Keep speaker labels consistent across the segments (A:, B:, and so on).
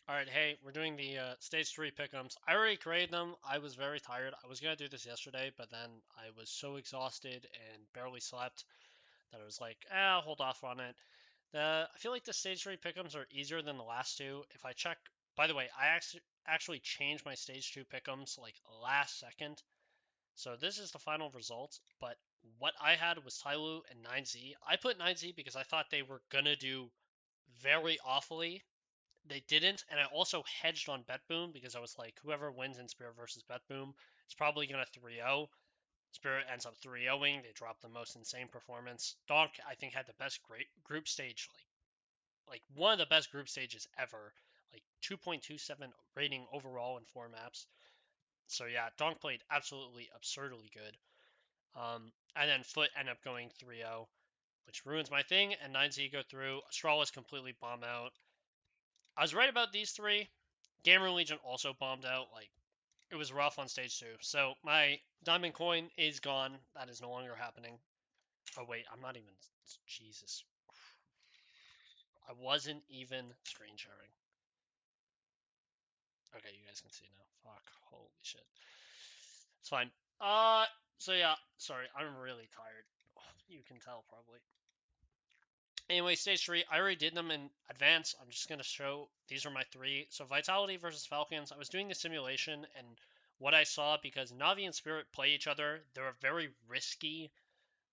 A: Alright, hey, we're doing the stage 3 pick'ems. I already created them. I was very tired. I was gonna do this yesterday, but then I was so exhausted and barely slept that I was like, I'll hold off on it. I feel like the stage 3 pick'ems are easier than the last two. If I check, by the way, I actually changed my stage 2 pick'ems like last second. So this is the final result, but what I had was Tyloo and 9Z. I put 9Z because I thought they were gonna do very awfully. They didn't, and I also hedged on Bet Boom because I was like, whoever wins in Spirit versus Bet Boom is probably going to 3-0. Spirit ends up 3-0ing. They drop the most insane performance. Donk, I think, had the best great group stage, like one of the best group stages ever. Like 2.27 rating overall in 4 maps. So yeah, Donk played absolutely absurdly good. And then Foot ended up going 3-0, which ruins my thing, and 9Z go through. Astralis completely bomb out. I was right about these three. Gamer Legion also bombed out. Like, it was rough on stage 2. So my diamond coin is gone. That is no longer happening. Oh wait, I'm not even. Jesus, I wasn't even screen sharing. Okay, you guys can see now. Fuck, holy shit. It's fine. Uh, so yeah, sorry, I'm really tired. You can tell probably. Anyway, stage 3, I already did them in advance. I'm just going to show these are my three. So Vitality versus Falcons. I was doing the simulation, and what I saw, because Navi and Spirit play each other, they're a very risky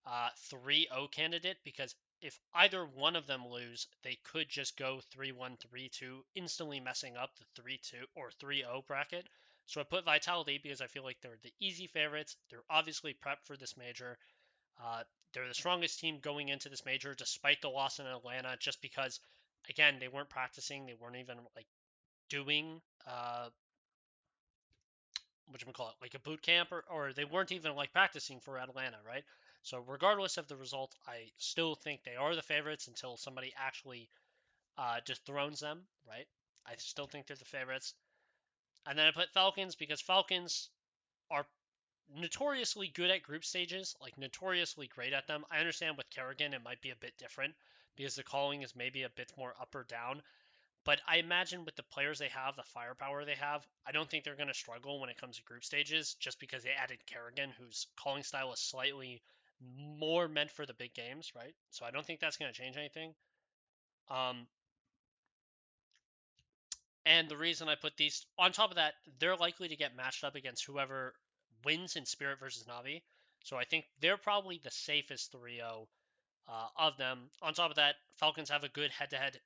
A: 3-0 candidate, because if either one of them lose, they could just go 3-1, 3-2, instantly messing up the 3-2 or 3-0 bracket. So I put Vitality because I feel like they're the easy favorites. They're obviously prepped for this major. Uh, they're the strongest team going into this major, despite the loss in Atlanta, just because, again, they weren't practicing. They weren't even like doing what you call it, like a boot camp, or they weren't even like practicing for Atlanta, right? So regardless of the result, I still think they are the favorites until somebody actually dethrones them, right? I still think they're the favorites. And then I put Falcons because Falcons are notoriously good at group stages, like notoriously great at them. I understand with Kerrigan it might be a bit different because the calling is maybe a bit more up or down, but I imagine with the players they have, the firepower they have, I don't think they're going to struggle when it comes to group stages just because they added Kerrigan, whose calling style is slightly more meant for the big games, right? So I don't think that's going to change anything. Um, and the reason I put these on top of that, they're likely to get matched up against whoever wins in Spirit versus Navi. So I think they're probably the safest 3-0 of them. On top of that, Falcons have a good head-to-head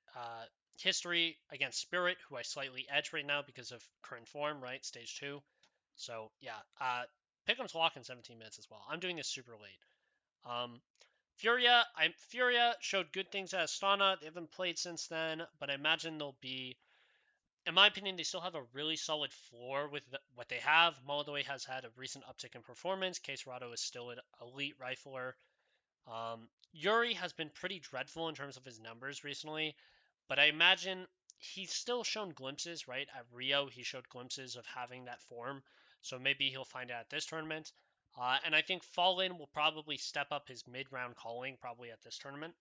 A: history against Spirit, who I slightly edge right now because of current form, right? Stage 2. So yeah, Pick'em's walk in 17 minutes as well. I'm doing this super late. Um, Furia showed good things at Astana. They haven't played since then, but I imagine they'll be, in my opinion, they still have a really solid floor with what they have. Moldoy has had a recent uptick in performance. Case Rado is still an elite rifler. Yuri has been pretty dreadful in terms of his numbers recently, but I imagine he's still shown glimpses, right? At Rio, he showed glimpses of having that form, so maybe he'll find it at this tournament. And I think Fallen will probably step up his mid-round calling probably at this tournament.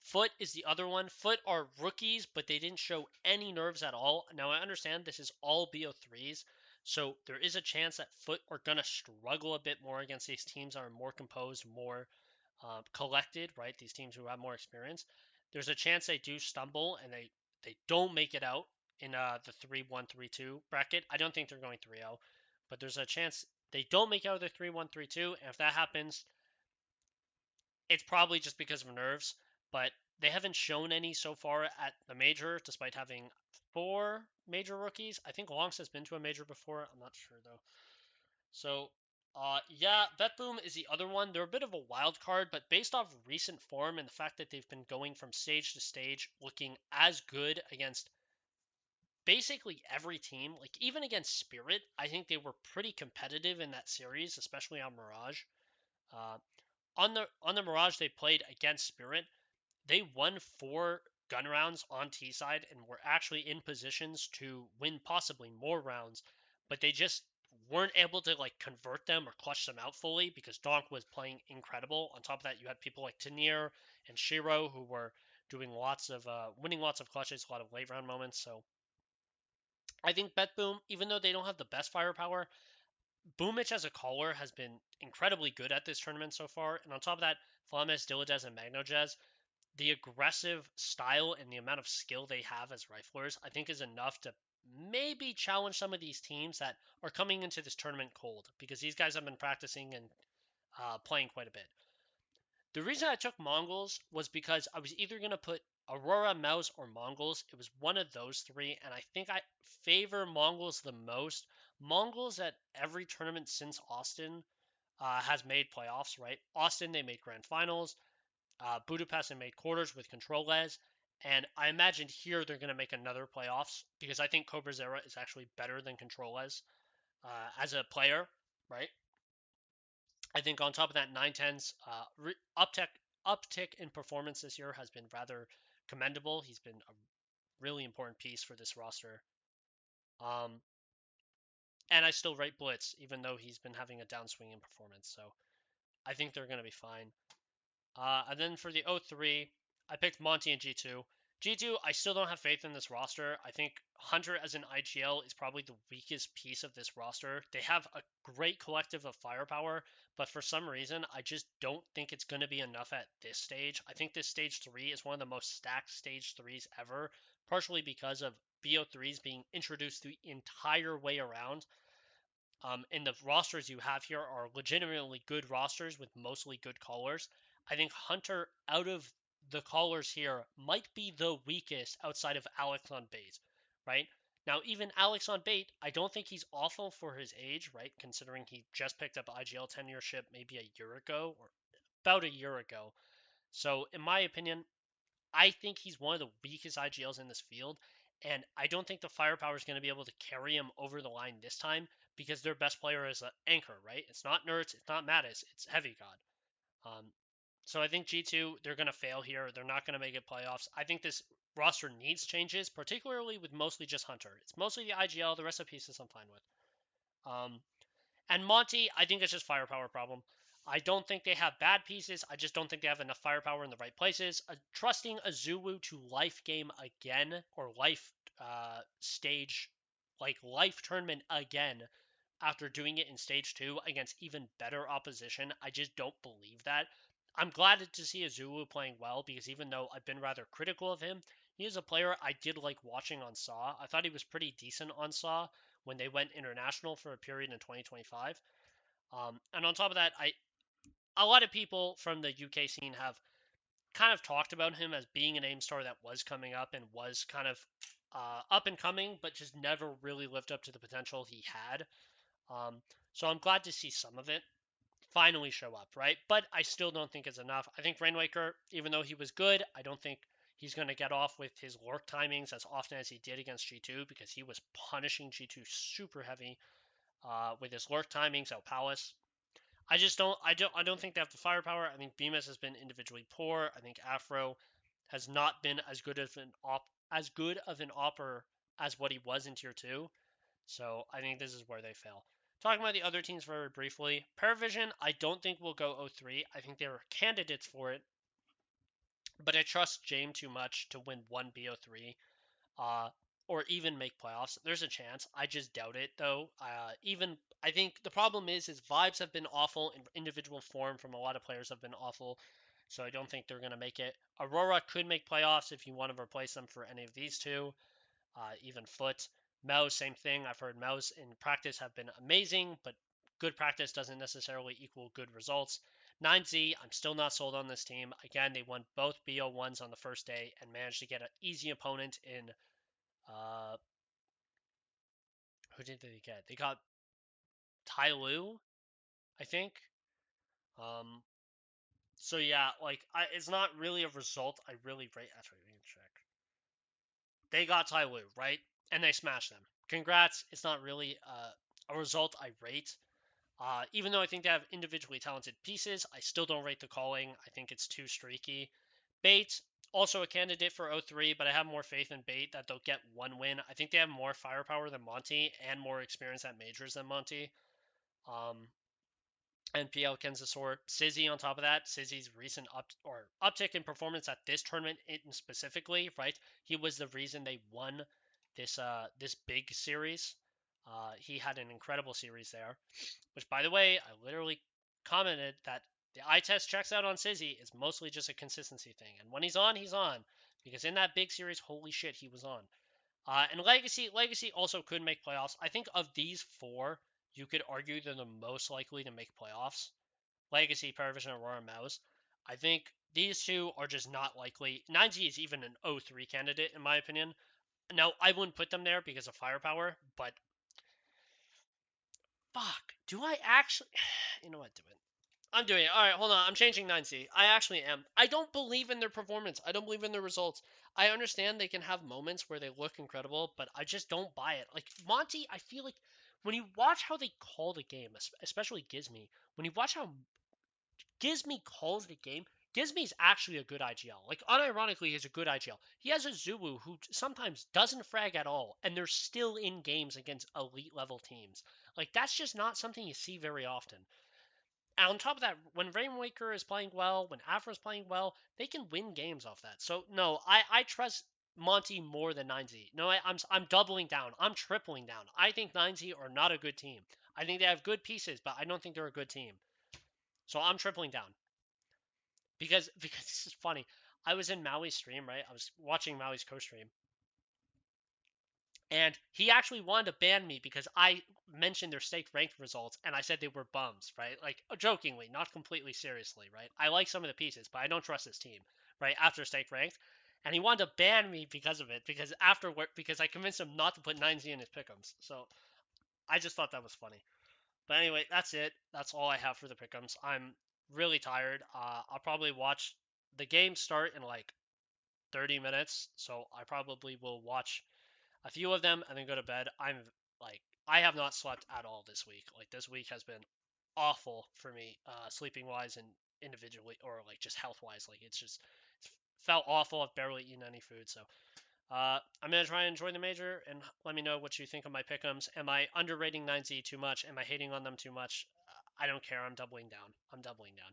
A: Foot is the other one. Foot are rookies, but they didn't show any nerves at all. Now, I understand this is all BO3s, so there is a chance that Foot are going to struggle a bit more against these teams that are more composed, more collected, right? These teams who have more experience. There's a chance they do stumble and they don't make it out in the 3-1, 3-2 bracket. I don't think they're going 3-0, but there's a chance they don't make out of the 3-1, 3-2. And if that happens, it's probably just because of nerves, but they haven't shown any so far at the major, despite having 4 major rookies. I think Longs has been to a major before. I'm not sure though. So, yeah, Vetboom is the other one. They're a bit of a wild card, but based off recent form and the fact that they've been going from stage to stage, looking as good against basically every team, like even against Spirit, I think they were pretty competitive in that series, especially on Mirage. Uh, on the Mirage they played against Spirit, they won 4 gun rounds on T side and were actually in positions to win possibly more rounds, but they just weren't able to like convert them or clutch them out fully because Donk was playing incredible. On top of that, you had people like Tanier and Shiro who were doing lots of winning lots of clutches, a lot of late round moments. So I think Bet Boom, even though they don't have the best firepower, Boomich as a caller has been incredibly good at this tournament so far. And on top of that, Flames, Dillijaz, and Magnojaz, the aggressive style and the amount of skill they have as riflers, I think is enough to maybe challenge some of these teams that are coming into this tournament cold because these guys have been practicing and playing quite a bit. The reason I took Mongols was because I was either going to put Aurora, Mouse, or Mongols. It was one of those three, and I think I favor Mongols the most. Mongols at every tournament since Austin has made playoffs, right? Austin, they made grand finals. Budapest, they made quarters with Controles. And I imagine here they're going to make another playoffs because I think Cobra Zera is actually better than Controles as a player, right? I think on top of that, 910's uptick in performance this year has been rather commendable. He's been a really important piece for this roster. Um, and I still rate Blitz, even though he's been having a downswing in performance. So I think they're going to be fine. And then for the 03, I picked Monty and G2. G2, I still don't have faith in this roster. I think Hunter as an IGL is probably the weakest piece of this roster. They have a great collective of firepower, but for some reason, I just don't think it's going to be enough at this stage. I think this stage 3 is one of the most stacked stage 3s ever, partially because of BO3s being introduced the entire way around. And the rosters you have here are legitimately good rosters with mostly good callers. I think Hunter, out of the callers here, might be the weakest outside of Alex on bait, right? Now, even Alex on bait, I don't think he's awful for his age, right? Considering he just picked up IGL tenureship maybe a year ago, or about a year ago. So, in my opinion, I think he's one of the weakest IGLs in this field, and I don't think the firepower is going to be able to carry him over the line this time because their best player is an anchor, right? It's not Nerds, it's not Mattis, it's Heavy God. Um, so I think G2, they're going to fail here. They're not going to make it playoffs. I think this roster needs changes, particularly with mostly just Hunter. It's mostly the IGL, the rest of the pieces I'm fine with. Um, and Monty, I think it's just firepower problem. I don't think they have bad pieces. I just don't think they have enough firepower in the right places. Trusting Azulu to life game again or life stage, like life tournament again after doing it in stage 2 against even better opposition, I just don't believe that. I'm glad to see Azulu playing well because even though I've been rather critical of him, he is a player I did like watching on Saw. I thought he was pretty decent on Saw when they went international for a period in 2025. And on top of that, a lot of people from the UK scene have kind of talked about him as being an aim star that was coming up and was kind of up and coming, but just never really lived up to the potential he had. So I'm glad to see some of it finally show up, right? But I still don't think it's enough. I think Rainwaker, even though he was good, I don't think he's going to get off with his lurk timings as often as he did against G2 because he was punishing G2 super heavy with his lurk timings out Palace. I don't think they have the firepower. I think Bemis has been individually poor. I think Afro has not been as good of an opper as what he was in tier 2. So I think this is where they fail. Talking about the other teams very briefly, Paravision, I don't think will go 0-3. I think they were candidates for it, but I trust James too much to win one BO3 uh, or even make playoffs. There's a chance. I just doubt it, though. Even I think the problem is vibes have been awful, and individual form from a lot of players have been awful. So I don't think they're going to make it. Aurora could make playoffs if you want to replace them for any of these two. Even Foot. Mouse, same thing. I've heard Mouse in practice have been amazing, but good practice doesn't necessarily equal good results. 9Z, I'm still not sold on this team. Again, they won both BO1s on the first day and managed to get an easy opponent in uh, who did they get? They got Tai Lu, I think. Um, so yeah, like it's not really a result I really rate. Actually, let me check. They got Tai Lu, right? And they smashed them. Congrats. It's not really a result I rate. Even though I think they have individually talented pieces, I still don't rate the calling. I think it's too streaky. Bait, also a candidate for 0-3, but I have more faith in Bait that they'll get one win. I think they have more firepower than Monty and more experience at majors than Monty. Um, NPL Kensasor. Sizzy on top of that. Sizzy's recent uptick in performance at this tournament in specifically, right? He was the reason they won this big series. He had an incredible series there. Which, by the way, I literally commented that the eye test checks out on Sizzy is mostly just a consistency thing. And when he's on, he's on. Because in that big series, holy shit, he was on. And Legacy also could make playoffs. I think of these four, you could argue they're the most likely to make playoffs. Legacy, Paravision, Aurora, Mouse. I think these two are just not likely. 9Z is even an 0-3 candidate, in my opinion. Now, I wouldn't put them there because of firepower, but fuck. Do I actually. You know what? Do it. I'm doing it. All right, hold on. I'm changing 9C. I actually am. I don't believe in their performance. I don't believe in their results. I understand they can have moments where they look incredible, but I just don't buy it. Like Monty, I feel like when you watch how they call the game, especially Gizmy, when you watch how Gizmy calls the game, Gizmy's actually a good IGL. Like unironically, he's a good IGL. He has a Zulu who sometimes doesn't frag at all, and they're still in games against elite level teams. Like that's just not something you see very often. And on top of that, when Rainmaker is playing well, when Afro is playing well, they can win games off that. So no, I trust Monty more than 9Z. No, I'm doubling down. I'm tripling down. I think 9Z are not a good team. I think they have good pieces, but I don't think they're a good team. So I'm tripling down because this is funny. I was in Maui's stream, right? I was watching Maui's co-stream, and he actually wanted to ban me because I mentioned their staked ranked results and I said they were bums, right? Like jokingly, not completely seriously, right? I like some of the pieces, but I don't trust this team, right? After staked ranked. And he wanted to ban me because of it, because I convinced him not to put 9Z in his pickums. So I just thought that was funny. But anyway, that's it. That's all I have for the pickums. I'm really tired. I'll probably watch the game start in like 30 minutes, so I probably will watch a few of them and then go to bed. I have not slept at all this week. Like this week has been awful for me, sleeping wise and individually or like just health wise. Like it's felt awful. I've barely eaten any food. So I'm gonna try and enjoy the major and let me know what you think of my pickums. Am I underrating 9Z too much? Am I hating on them too much? I don't care. I'm doubling down. I'm doubling down.